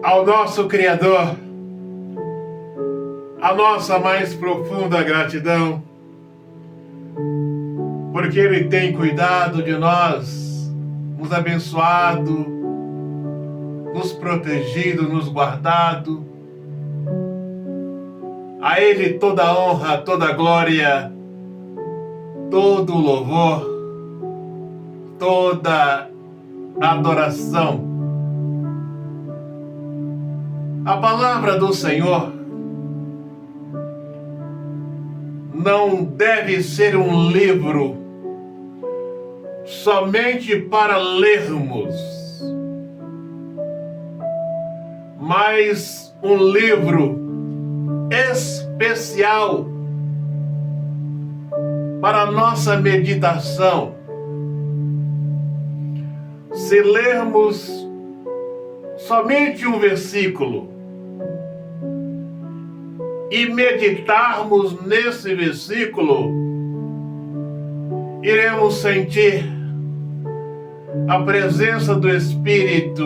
ao nosso Criador a nossa mais profunda gratidão, porque Ele tem cuidado de nós, nos abençoado, nos protegido, nos guardado. A Ele toda a honra, toda a glória, todo o louvor, toda a adoração. A palavra do Senhor não deve ser um livro somente para lermos, mas um livro especial para nossa meditação. Se lermos somente um versículo e meditarmos nesse versículo, iremos sentir a presença do Espírito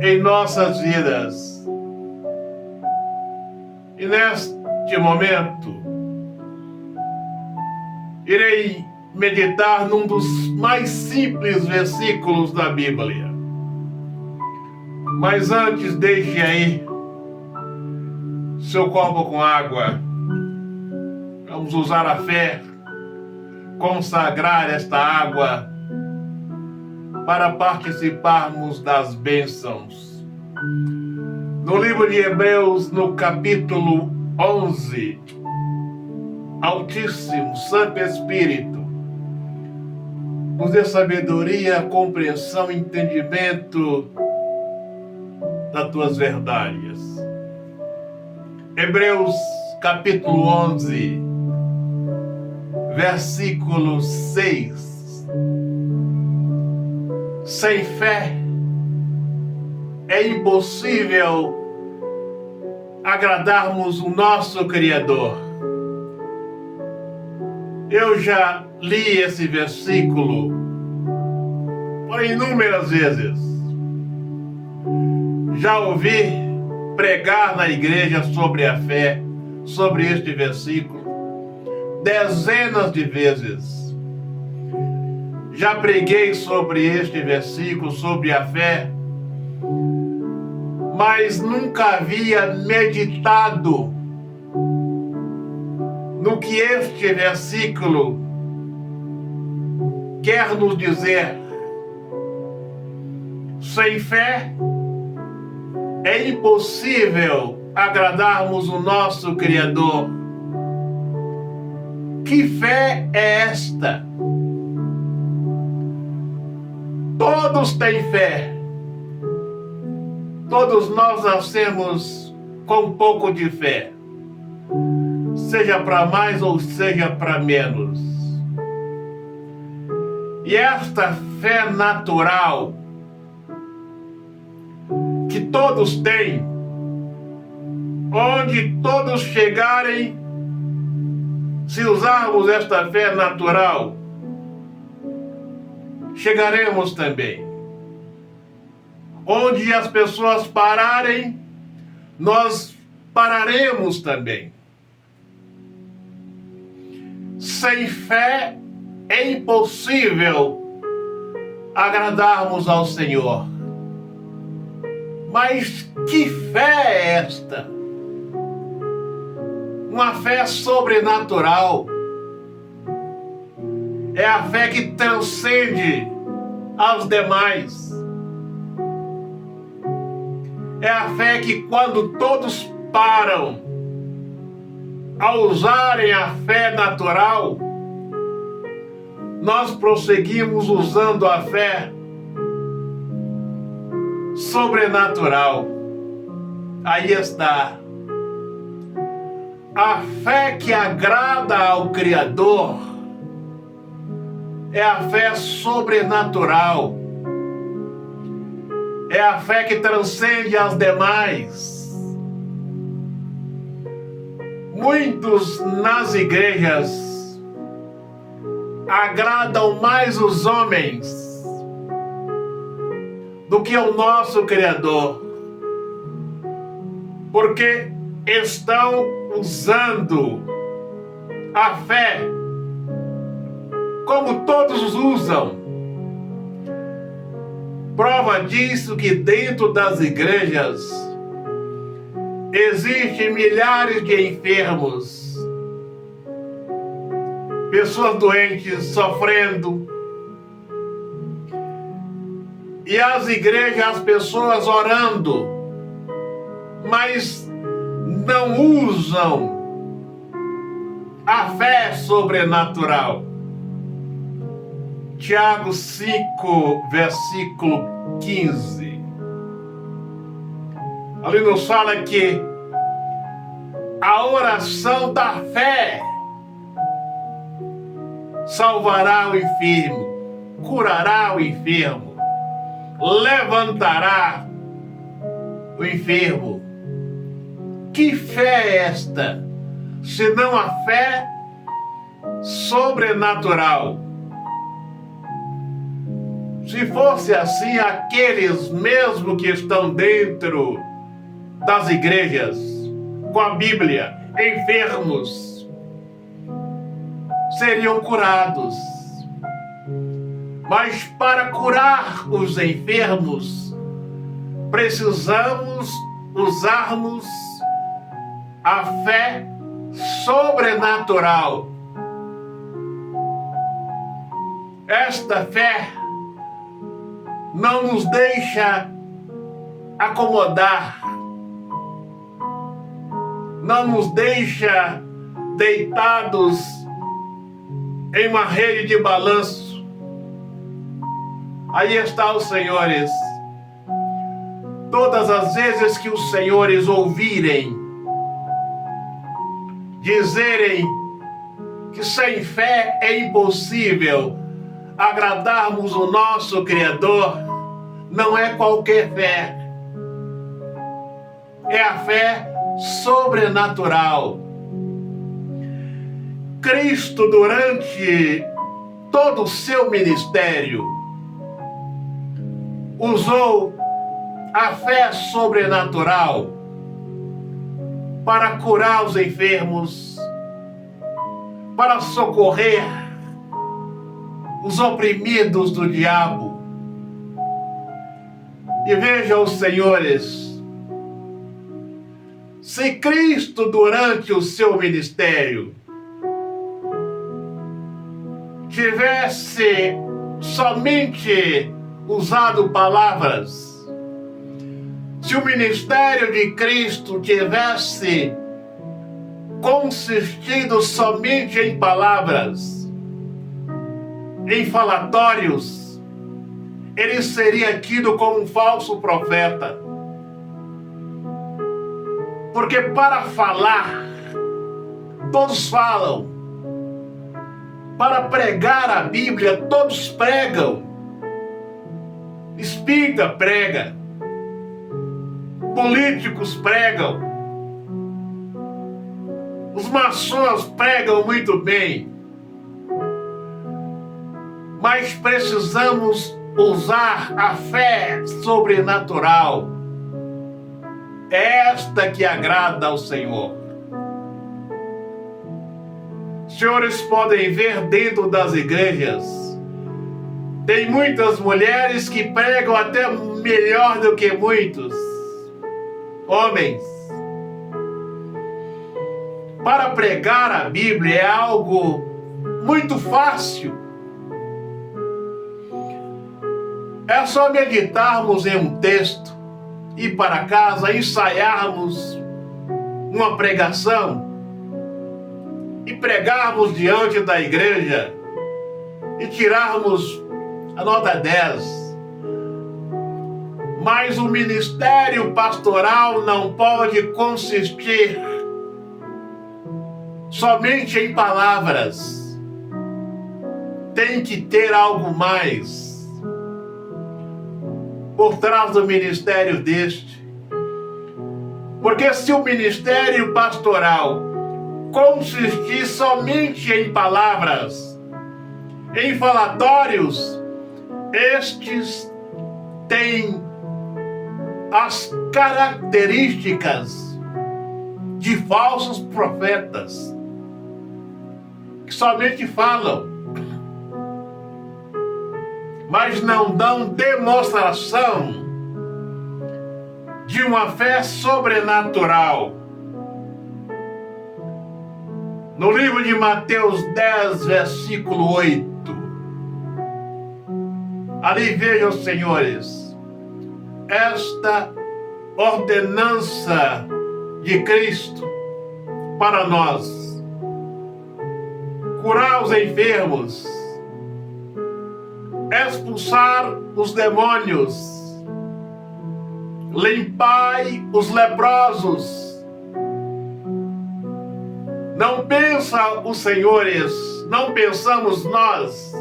em nossas vidas. E neste momento, irei meditar num dos mais simples versículos da Bíblia. Mas antes, deixe aí seu copo com água. Vamos usar a fé, consagrar esta água para participarmos das bênçãos. No livro de Hebreus, no capítulo 11, Altíssimo Santo Espírito nos dê sabedoria, compreensão, entendimento das tuas verdades. Hebreus capítulo 11, versículo 6. Sem fé é impossível agradarmos o nosso Criador. Eu já li esse versículo por inúmeras vezes. Já ouvi pregar na igreja sobre a fé, sobre este versículo, dezenas de vezes. Já preguei sobre este versículo, sobre a fé, mas nunca havia meditado no que este versículo quer nos dizer. Sem fé é impossível agradarmos o nosso Criador. Que fé é esta? Todos têm fé. Todos nós nascemos com um pouco de fé, seja para mais ou seja para menos. E esta fé natural que todos têm, onde todos chegarem, se usarmos esta fé natural, chegaremos também. Onde as pessoas pararem, nós pararemos também. Sem fé é impossível agradarmos ao Senhor. Mas que fé é esta? Uma fé sobrenatural. É a fé que transcende as demais. É a fé que, quando todos param a usarem a fé natural, nós prosseguimos usando a fé sobrenatural. Aí está. A fé que agrada ao Criador é a fé sobrenatural. É a fé que transcende as demais. Muitos nas igrejas agradam mais os homens do que o nosso Criador, porque estão usando a fé como todos usam. Prova disso que dentro das igrejas existem milhares de enfermos, pessoas doentes sofrendo, e as igrejas, as pessoas orando, mas não usam a fé sobrenatural. Tiago 5, versículo 15. Ali nos fala que a oração da fé salvará o enfermo, curará o enfermo, levantará o enfermo. Que fé é esta, senão a fé sobrenatural? Se fosse assim, aqueles mesmo que estão dentro das igrejas, com a Bíblia, enfermos, seriam curados. Mas para curar os enfermos, precisamos usarmos a fé sobrenatural. Esta fé não nos deixa acomodar, não nos deixa deitados em uma rede de balanço. Aí está os senhores. Todas as vezes que os senhores ouvirem dizerem que sem fé é impossível agradarmos o nosso Criador, não é qualquer fé. É a fé sobrenatural. Cristo, durante todo o seu ministério, usou a fé sobrenatural para curar os enfermos, para socorrer os oprimidos do diabo. E vejam os senhores, se Cristo, durante o seu ministério, tivesse somente usado palavras, se o ministério de Cristo tivesse consistido somente em palavras, em falatórios, ele seria tido como um falso profeta. Porque para falar, todos falam. Para pregar a Bíblia, todos pregam. Espírita prega. Políticos pregam. Os maçons pregam muito bem. Mas precisamos usar a fé sobrenatural. É esta que agrada ao Senhor. Senhores podem ver dentro das igrejas, tem muitas mulheres que pregam até melhor do que muitos homens. Para pregar a Bíblia é algo muito fácil. É só meditarmos em um texto, ir para casa, ensaiarmos uma pregação e pregarmos diante da igreja e tirarmos a nota 10. Mas o ministério pastoral não pode consistir somente em palavras. Tem que ter algo mais por trás do ministério deste. Porque se o ministério pastoral consistir somente em palavras, em falatórios, estes têm as características de falsos profetas que somente falam, mas não dão demonstração de uma fé sobrenatural. No livro de Mateus 10, versículo 8, ali vejam, senhores, esta ordenança de Cristo para nós: curar os enfermos, expulsar os demônios, limpai os leprosos. Não pensa os senhores, não pensamos nós,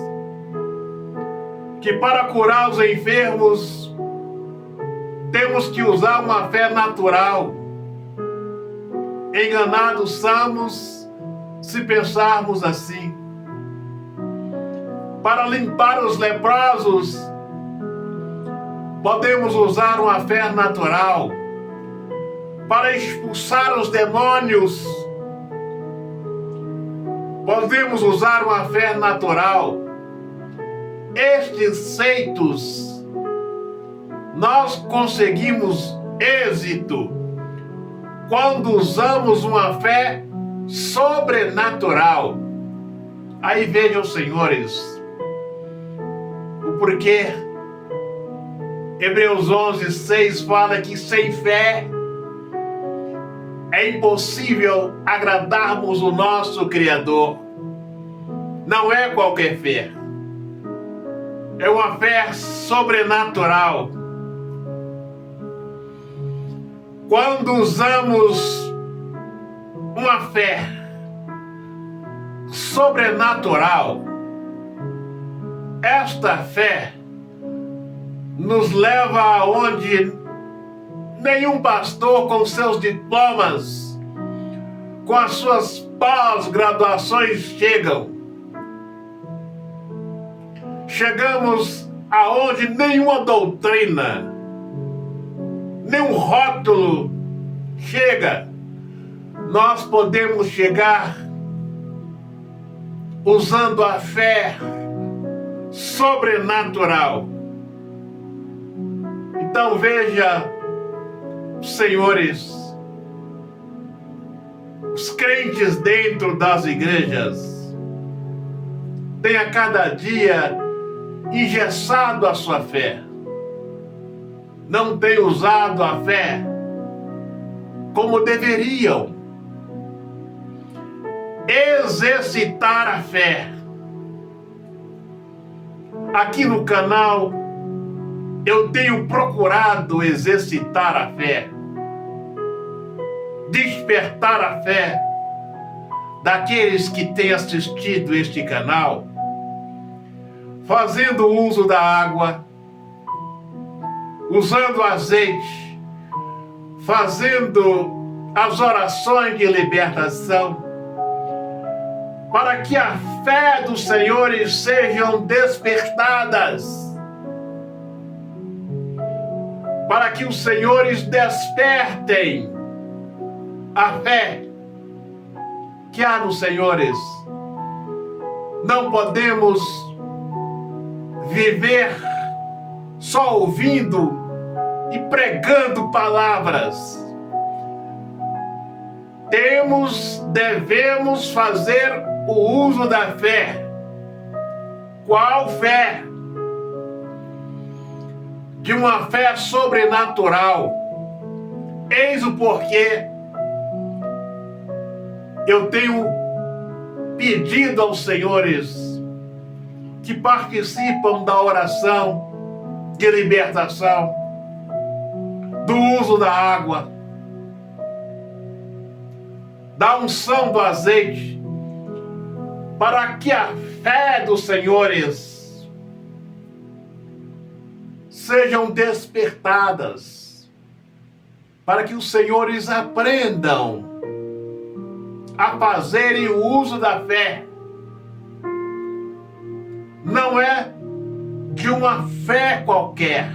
que para curar os enfermos temos que usar uma fé natural. Enganados somos se pensarmos assim. Para limpar os leprosos, podemos usar uma fé natural. Para expulsar os demônios, podemos usar uma fé natural. Estes feitos, nós conseguimos êxito quando usamos uma fé sobrenatural. Aí vejam, senhores, o porquê Hebreus 11:6 fala que sem fé é impossível agradarmos o nosso Criador. Não é qualquer fé. É uma fé sobrenatural. Quando usamos uma fé sobrenatural, esta fé nos leva aonde nenhum pastor com seus diplomas, com as suas pós-graduações chegam. Chegamos aonde nenhuma doutrina, nenhum rótulo chega. Nós podemos chegar usando a fé sobrenatural. Então veja, senhores, os crentes dentro das igrejas têm a cada dia engessado a sua fé. Não têm usado a fé como deveriam. Exercitar a fé. Aqui no canal eu tenho procurado exercitar a fé, despertar a fé daqueles que têm assistido este canal, fazendo uso da água, usando azeite, fazendo as orações de libertação, para que a fé dos senhores sejam despertadas, para que os senhores despertem a fé que há nos senhores. Não podemos viver só ouvindo e pregando palavras. Devemos fazer o uso da fé. Qual fé? De uma fé sobrenatural. Eis o porquê eu tenho pedido aos senhores que participam da oração de libertação, do uso da água, da unção do azeite, para que a fé dos senhores sejam despertadas, para que os senhores aprendam a fazerem o uso da fé. Não é de uma fé qualquer,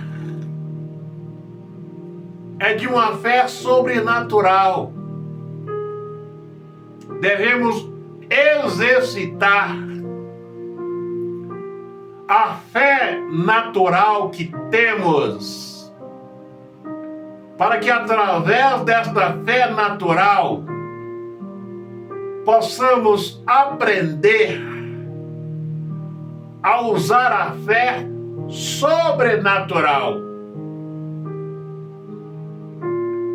é de uma fé sobrenatural. Devemos exercitar a fé natural que temos, para que através desta fé natural possamos aprender a usar a fé sobrenatural.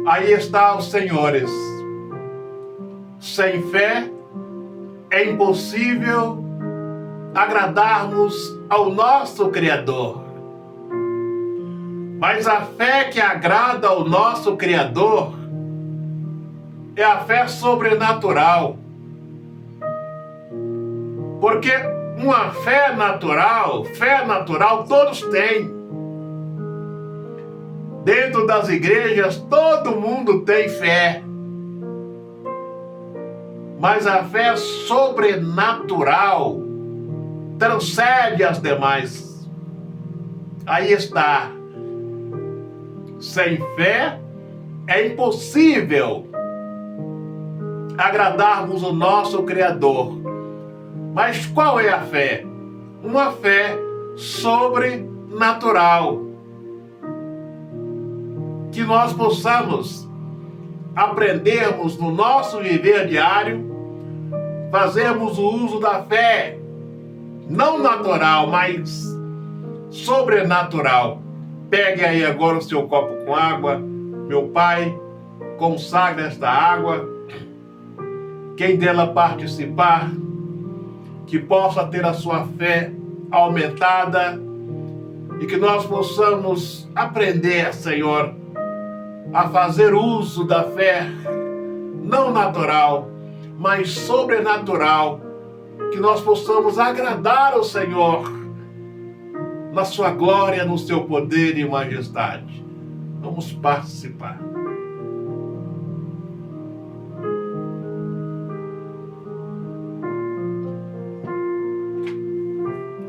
Aí está os senhores. Sem fé é impossível agradarmos ao nosso Criador. Mas a fé que agrada ao nosso Criador é a fé sobrenatural. Porque uma fé natural todos têm. Dentro das igrejas todo mundo tem fé. Mas a fé sobrenatural transcende as demais. Aí está. Sem fé é impossível agradarmos o nosso Criador. Mas qual é a fé? Uma fé sobrenatural. Que nós possamos aprendermos no nosso viver diário, fazermos o uso da fé, não natural, mas sobrenatural. Pegue aí agora o seu copo com água. Meu Pai, consagre esta água. Quem dela participar, que possa ter a sua fé aumentada e que nós possamos aprender, Senhor, a fazer uso da fé não natural, mas sobrenatural, que nós possamos agradar ao Senhor na sua glória, no seu poder e majestade. Vamos participar.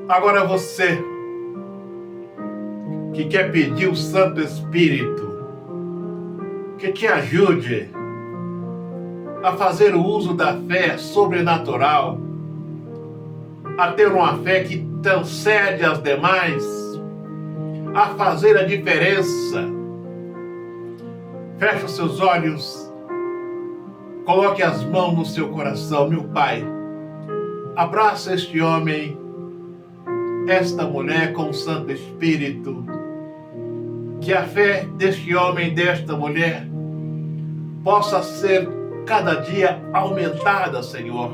Agora você que quer pedir o Santo Espírito que te ajude a fazer o uso da fé sobrenatural, a ter uma fé que transcende as demais, a fazer a diferença. Feche os seus olhos, coloque as mãos no seu coração. Meu Pai, abraça este homem, esta mulher com o Santo Espírito, que a fé deste homem e desta mulher possa ser cada dia aumentada, Senhor.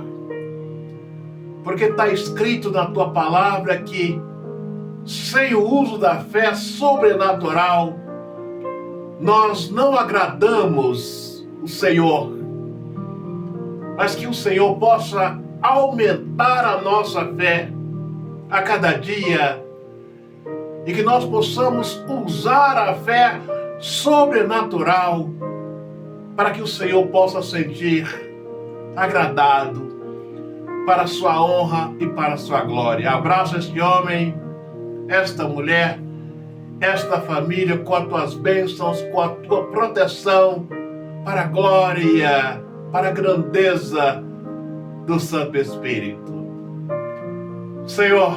Porque está escrito na Tua palavra que sem o uso da fé sobrenatural, nós não agradamos o Senhor. Mas que o Senhor possa aumentar a nossa fé a cada dia e que nós possamos usar a fé sobrenatural para que o Senhor possa sentir agradado para a sua honra e para a sua glória. Abraça este homem, esta mulher, esta família com as tuas bênçãos, com a tua proteção, para a glória, para a grandeza do Santo Espírito. Senhor,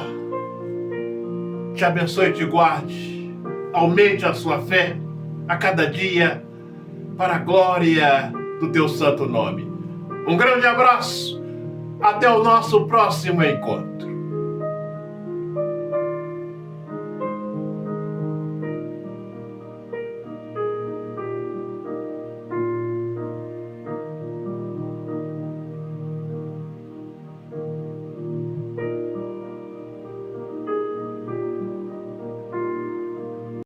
te abençoe e te guarde, aumente a sua fé a cada dia, para a glória do teu santo nome. Um grande abraço, até o nosso próximo encontro.